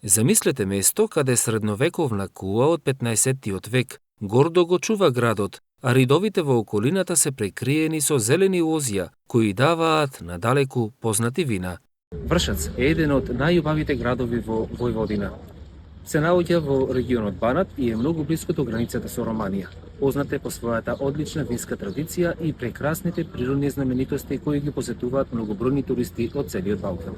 Замислете место каде средновековна кула од 15-тиот век гордо го чува градот, а ридовите во околината се прекриени со зелени лозја, кои даваат надалеку познати вина. Вршац е еден од најубавите градови во Војводина. Се наоѓа во регионот Банат и е многу блиску до границата со Романија. Познат е по својата одлична винска традиција и прекрасните природни знаменитости кои ги посетуваат многобројни туристи од целиот Балкан.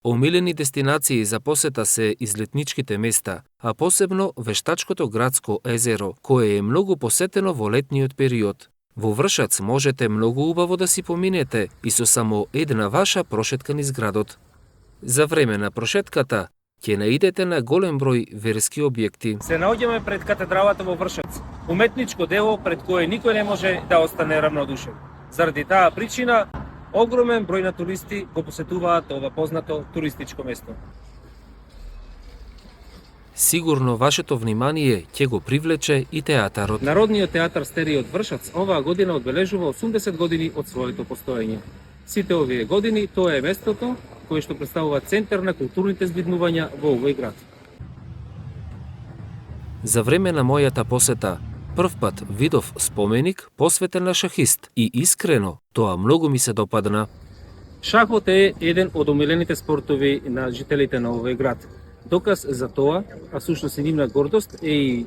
Омилени дестинации за посета се излетничките места, а посебно вештачкото градско езеро, кое е многу посетено во летниот период. Во Вршац можете многу убаво да си поминете и со само една ваша прошетка низ градот. За време на прошетката ќе наидете на голем број верски објекти. Се наоѓаме пред катедралата во Вршац, уметничко дело пред кое никој не може да остане равнодушен. Заради таа причина, огромен број на туристи го посетуваат ова познато туристичко место. Сигурно вашето внимание ќе го привлече и театарот. Народниот театар Стериот Вршац оваа година одбележува 80 години од своето постоење. Сите овие години тоа е местото кое што представува центар на културните збиднувања во овој град. За време на мојата посета, првпат видов споменик посветен на шахист и искрено тоа многу ми се допадна. Шахот е еден од омилените спортови на жителите на овој град. Доказ за тоа, а сушност и нивна гордост е и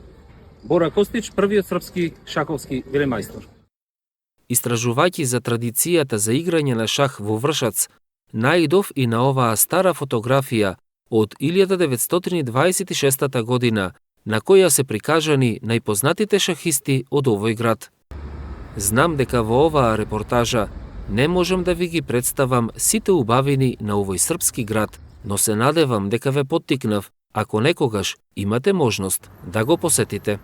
Бора Костич, првиот српски шаховски велемајстор. Истражувајќи за традицијата за играње на шах во Вршац, наидов и на оваа стара фотографија од 1926 година, на која се прикажани најпознатите шахисти од овој град. Знам дека во оваа репортажа не можам да ви ги представам сите убавини на овој српски град, но се надевам дека ве поттикнав, ако некогаш имате можност, да го посетите.